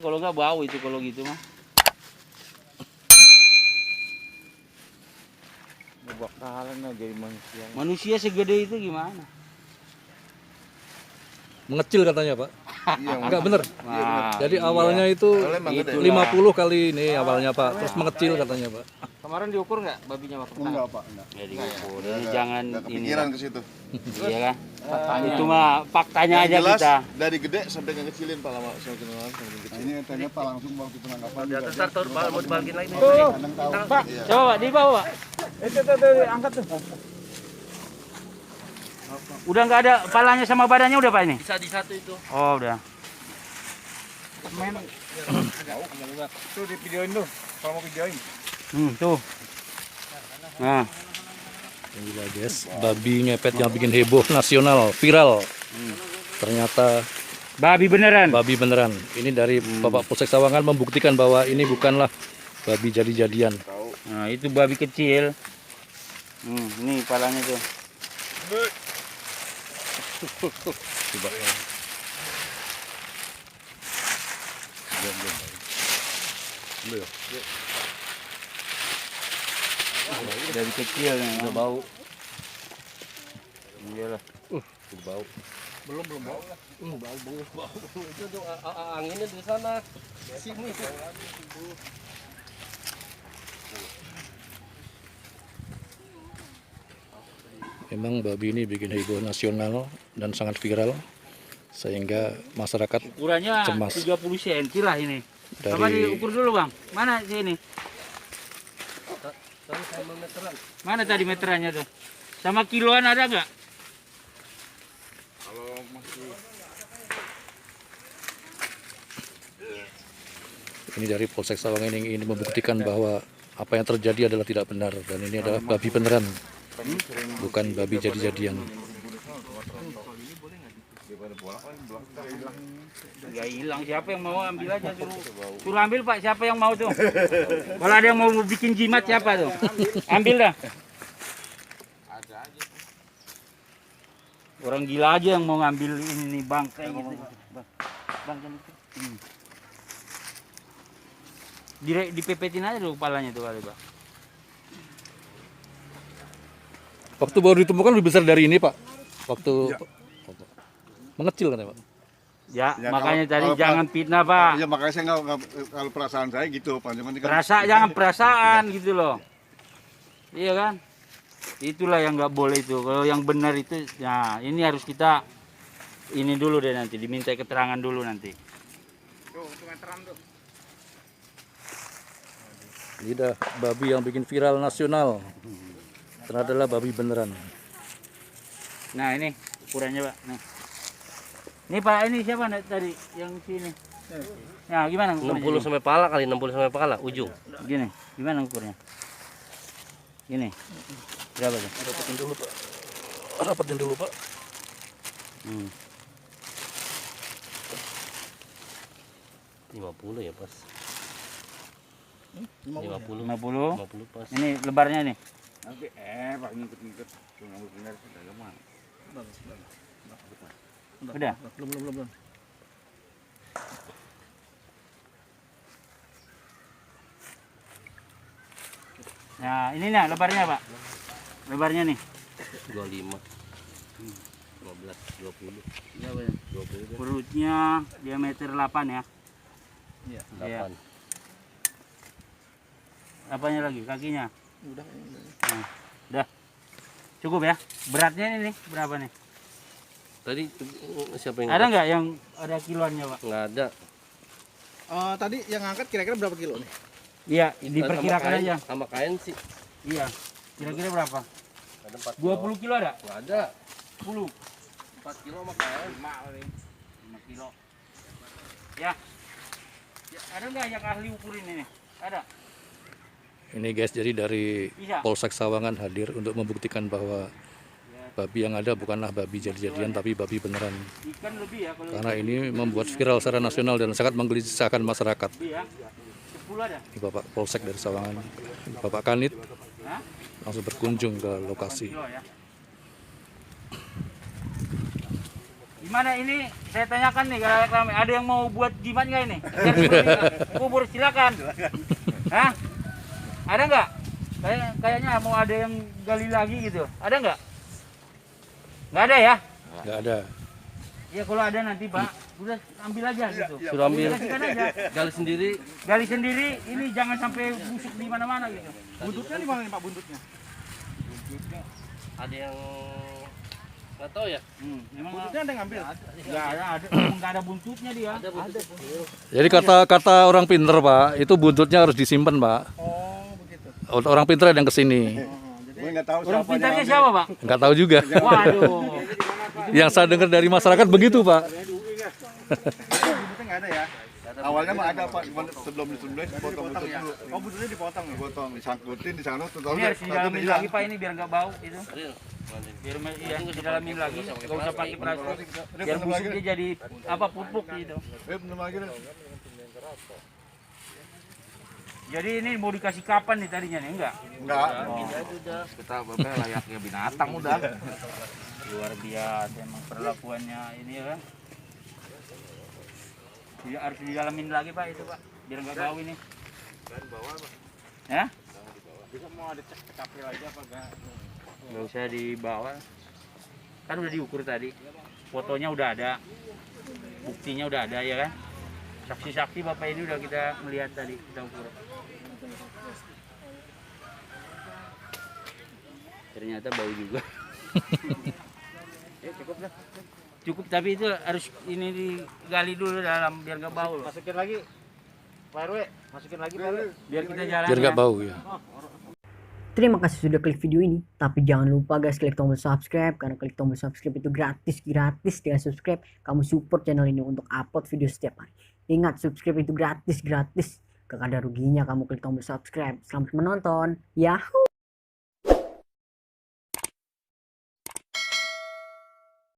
Kalau nggak bau itu kalau gitu mah. Bakalan aja manusia. Manusia segede itu gimana? Mengecil katanya Pak. Iya, Enggak bener. Nah, Jadi iya. awalnya itu Itulah. 50 kali ini awalnya Pak. Terus mengecil katanya Pak. Kemarin diukur nggak babinya waktu Enggak, Pak, enggak. Ya diukur. Enggak, Ini enggak, jangan enggak ini. kepikiran ke situ. Iya kan? Itu mah faktanya Yang aja jelas, kita. dari gede sampai ngekecilin Pak, lama semakin lama semakin kecil. Ini tanya Pak langsung waktu penangkapan. Di atas starter Pak, mau dibalikin lagi. Kadang tahu. Pak, coba Pak, di bawah Pak. Itu angkat tuh. Udah nggak ada palanya sama badannya udah Pak ini? Bisa di satu itu. Oh udah. Tuh di videoin tuh. Kalau mau videoin. Tuh. Nah, Gila guys, babi ngepet yang bikin heboh nasional, viral. Ternyata babi beneran. babi beneran. Ini dari Bapak Polsek Sawangan membuktikan bahwa ini bukanlah babi jadi-jadian. Nah, itu babi kecil. Ini palanya tuh. Coba. Dari kecil nih, udah bau. Iyalah. Bau. Belum bau. Bau. Itu tuh anginnya di sana. Sini. Memang babi ini bikin heboh nasional dan sangat viral sehingga masyarakat Ukurannya cemas. 30 cm lah ini. Dari- Coba diukur dulu Bang. Mana sini? Sama meteran. Mana tadi meterannya tuh? Sama kiloan ada nggak? Ini dari Polsek Sawangan ini ingin membuktikan bahwa apa yang terjadi adalah tidak benar dan ini adalah babi beneran, bukan babi jadi-jadian. Ya hilang, siapa yang mau ambil aja suruh ambil Pak, siapa yang mau tuh? Kalau ada yang mau bikin jimat siapa tuh? Ambil dah. Orang gila aja yang mau ngambil ini nih Bang kayak gitu. Bang kan itu. Dipepetin aja dulu kepalanya tuh kali Pak. Waktu baru ditemukan lebih besar dari ini Pak. Waktu mengecil katanya Pak. Ya, Ya, makanya tadi kalau- jangan fitnah Pak. Ya makanya saya nggak kalau perasaan saya gitu, Pak. Cuman ini kan Jangan perasaan gitu loh. Iya kan? Itulah yang nggak boleh itu. Kalau yang benar itu, nah ini harus kita ini dulu deh nanti, diminta keterangan dulu nanti. Ini dah babi yang bikin viral nasional. Ternyata adalah babi beneran. Nah ini ukurannya Pak. Nih. Ini Pak, ini siapa tadi yang sini? Nah gimana ukurnya? 60 sampai pala kali, 60 sampai pala ujung. Gini, gimana ukurnya? Gini. Berapa tuh? Rapatin dulu Pak. Rapatin dulu Pak. 50 ya pas. 50. 50. 50 pas. Ini lebarnya nih. nanti Pak ngikut-ngikut ngambil benar sudah gimana? Udah. Belum. Nah, ini nih lebarnya Pak. Lebarnya nih. 25. 15, 20. Iya, 20. Perutnya diameter 8 ya. Iya. Iya. 8. Apanya lagi? Kakinya? Udah. Nah, udah. Cukup ya. Beratnya ini nih berapa nih? Tadi siapa yang Ada nggak yang ada kiloannya Pak? Nggak ada. Tadi yang angkat kira-kira berapa kilo nih? Iya, diperkirakan Sama kain- aja. Sama kain sih. Iya. Kira-kira berapa? Ada 4 20 kilo ada? Nggak ada. 10. 4 kilo sama kain. 5 kilo. Ya. Ada nggak yang ahli ukurin ini? Ada. Ini guys, jadi dari Bisa. Polsek Sawangan hadir untuk membuktikan bahwa babi yang ada bukanlah babi jadi-jadian tapi babi beneran. Ikan lebih ya kalau Karena ini membuat viral secara nasional dan sangat menggelisahkan masyarakat. lebih ya. 10 ada. Ini Bapak Polsek dari Sawangan, Bapak Kanit Hah? langsung berkunjung ke lokasi. Kilo ya. Gimana ini? Saya tanyakan nih kalau ramai. Ada yang mau buat jimat nggak ini? Kubur silakan. Hah? Ada nggak? Kayaknya mau ada yang gali lagi gitu. Ada nggak? Nggak ada ya? Nggak ada. Ya kalau ada nanti Pak, udah ambil aja gitu. Suruh ambil. Kasihkan aja. Gali sendiri. Gali sendiri, ini jangan sampai busuk di mana-mana gitu. Buntutnya di mana nih Pak buntutnya? Ada yang nggak tahu ya. Memang Buntutnya ada yang ngambil? nggak ada, memang nggak ada buntutnya dia. Ada buntut. Jadi kata orang pinter Pak, itu buntutnya harus disimpan Pak. Oh begitu. Orang pinter ada yang kesini. Gue nggak tahu Orang siapa pintarnya yang siapa Pak? Nggak tahu juga. Waduh. Yang saya dengar dari masyarakat begitu Pak. buntutnya nggak ada ya? Awalnya mah ada Pak, cuman sebelum disembelih dipotong buntut dulu. Oh buntutnya dipotong ya? Dipotong, disangkutin di sana tuh. Ini harus didalamin lagi Pak ini biar nggak bau itu. Ada. Biar iya, didalamin lagi, nggak usah pakai plastik. Biar busuknya jadi apa pupuk gitu. Belum lagi deh. Jadi ini mau dikasih kapan nih tadinya nih? Enggak? Enggak. Kita berbeda layaknya binatang udah. Luar biasa emang perlakuannya ini ya kan. Dia harus didalamin lagi Pak itu Pak, biar nggak bau ini. Ya? Bisa mau ada cek TKP lagi apa enggak? Nggak usah dibawa. Kan udah diukur tadi. Fotonya udah ada. Buktinya udah ada ya kan. Saksi-saksi Bapak ini udah kita melihat tadi, kita ukur. Ternyata bau juga. Ya cukup dah. Cukup tapi itu harus ini digali dulu dalam biar nggak bau loh. Masukin lagi. Pak RW, masukin lagi Pak RW. Biar kita jalan. Biar nggak ya. bau ya. Terima kasih sudah klik video ini. Tapi jangan lupa guys klik tombol subscribe. Karena klik tombol subscribe itu gratis. Gratis dengan subscribe kamu support channel ini untuk upload video setiap hari. Ingat subscribe itu gratis. Gak ada ruginya kamu klik tombol subscribe. Selamat menonton. Yahoo!